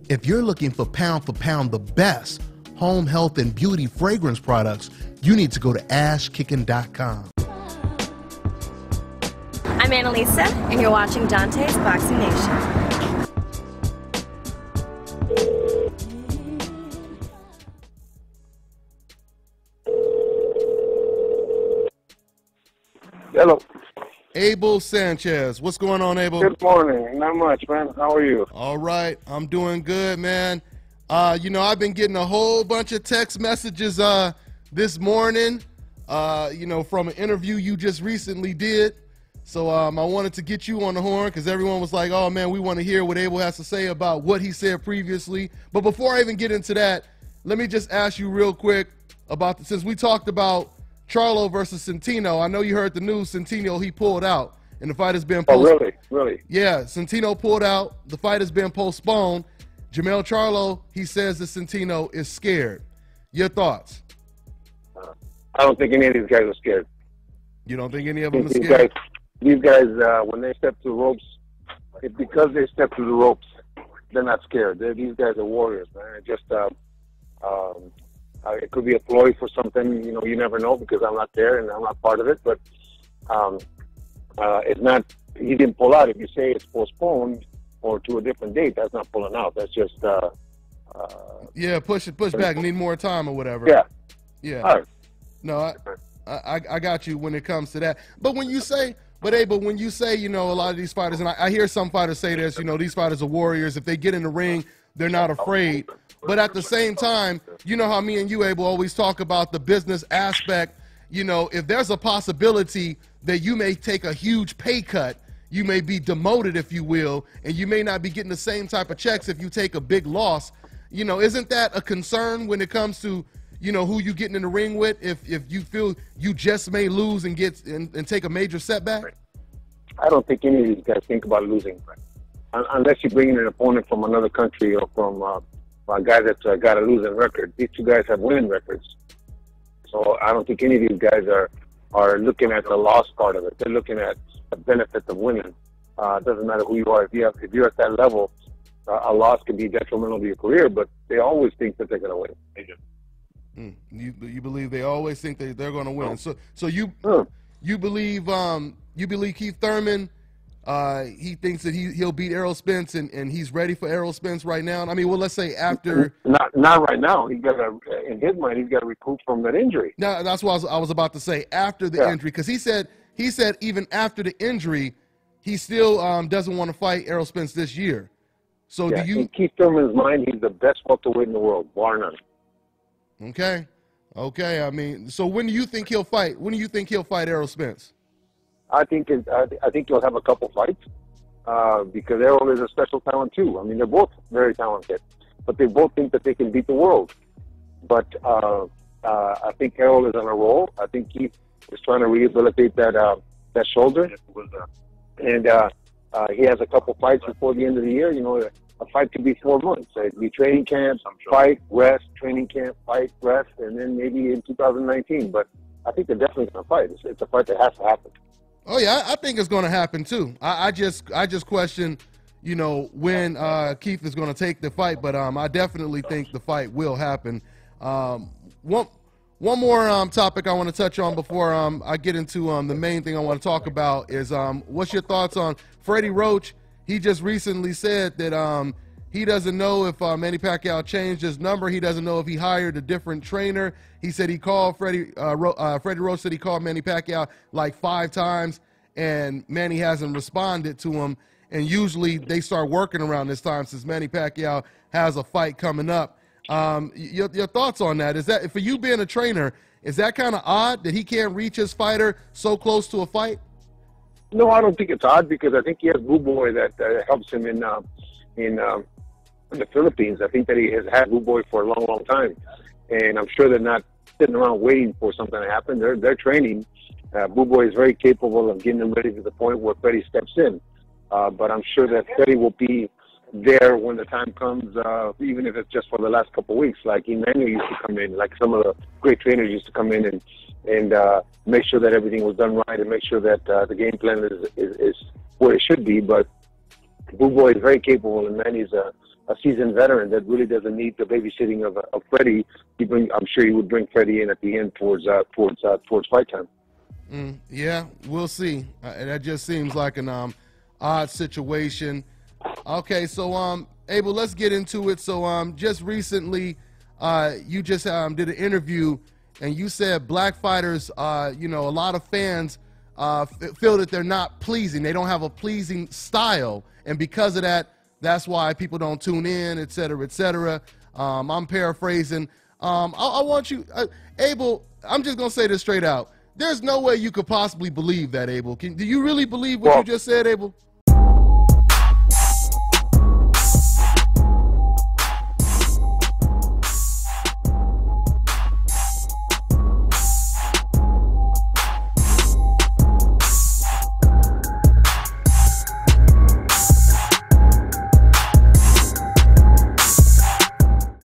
If you're looking for pound the best home health and beauty fragrance products, you need to go to ashkickin.com. I'm Annalisa, and you're watching Dante's Boxing Nation. Hello. Abel Sanchez. What's going on, Abel? Good morning. Not much, man. How are you? All right. I'm doing good, man. I've been getting a whole bunch of text messages this morning, from an interview you just recently did. So I wanted to get you on the horn because everyone was like, oh, man, we want to hear what Abel has to say about what he said previously. But before I even get into that, let me just ask you real quick about, since we talked about Charlo versus Centeno, I know you heard the news, Centeno, he pulled out, and the fight has been postponed. Oh, really? Yeah, Centeno pulled out. The fight has been postponed. Jermall Charlo, he says that Centeno is scared. Your thoughts? I don't think any of these guys are scared. You don't think any of them are scared? These guys, when they step through the ropes, it's because they step through the ropes, they're not scared. These guys are warriors, man. It could be a ploy for something, you never know because I'm not there and I'm not part of it. But it's not, he didn't pull out. If you say it's postponed or to a different date, that's not pulling out. That's just... push back, need more time or whatever. Yeah. All right. No, I got you when it comes to that. But when you say, Abel, when you say, a lot of these fighters, and I hear some fighters say this, these fighters are warriors. If they get in the ring, they're not afraid. But at the same time, you know how me and you, Abel, always talk about the business aspect. If there's a possibility that you may take a huge pay cut, you may be demoted, if you will, and you may not be getting the same type of checks if you take a big loss. Isn't that a concern when it comes to, who you getting in the ring with if you feel you just may lose and take a major setback? I don't think any of these guys think about losing, unless you bring in an opponent from another country or from a guy that's got a losing record. These two guys have winning records. So I don't think any of these guys are looking at the loss part of it. They're looking at the benefit of winning. It doesn't matter who you are. If you're at that level, a loss can be detrimental to your career, but they always think that they're going to win. They do. You believe they always think they're going to win. So you believe Keith Thurman, he thinks that he'll beat Errol Spence and he's ready for Errol Spence right now. I mean, well, let's say after. Not right now. He's got to, in his mind, he's got to recoup from that injury. No, that's what I was about to say, after the injury, because he said even after the injury, he still doesn't want to fight Errol Spence this year. So do you? In Keith Thurman's mind, he's the best welterweight in the world, bar none. Okay. I mean, so when do you think he'll fight? When do you think he'll fight Errol Spence? I think he'll have a couple fights because Errol is a special talent too. I mean, they're both very talented, but they both think that they can beat the world. But I think Errol is on a roll. I think Keith is trying to rehabilitate that shoulder, and he has a couple fights before the end of the year. A fight could be 4 months. It could be training camp, fight, rest, training camp, fight, rest, and then maybe in 2019. But I think they're definitely going to fight. It's a fight that has to happen. Oh yeah, I think it's going to happen too. I just question, when Keith is going to take the fight, but I definitely think the fight will happen. One more topic I want to touch on before I get into the main thing I want to talk about is what's your thoughts on Freddie Roach? He just recently said that he doesn't know if Manny Pacquiao changed his number. He doesn't know if he hired a different trainer. He said he called Freddie Roach said he called Manny Pacquiao like 5 times, and Manny hasn't responded to him. And usually they start working around this time since Manny Pacquiao has a fight coming up. Your thoughts on that? Is that, for you being a trainer, is that kind of odd that he can't reach his fighter so close to a fight? No, I don't think it's odd because I think he has Boo Boy that helps him in the Philippines. I think that he has had Boo Boy for a long, long time, and I'm sure they're not sitting around waiting for something to happen. They're training. Boo Boy is very capable of getting them ready to the point where Freddie steps in. But I'm sure that Freddie will be there when the time comes, even if it's just for the last couple of weeks. Like Emmanuel used to come in, like some of the great trainers used to come in and make sure that everything was done right and make sure that the game plan is where it should be. But Boo Boy is very capable, and Manny's a a seasoned veteran that really doesn't need the babysitting of Freddie. I'm sure he would bring Freddie in at the end towards fight time. Yeah, we'll see. That just seems like an odd situation. Okay, so Abel, let's get into it. So just recently, you just did an interview, and you said black fighters, a lot of fans feel that they're not pleasing. They don't have a pleasing style, and because of that, that's why people don't tune in, et cetera, et cetera. I'm paraphrasing. I want you, Abel, I'm just going to say this straight out. There's no way you could possibly believe that, Abel. Do you really believe what you just said, Abel?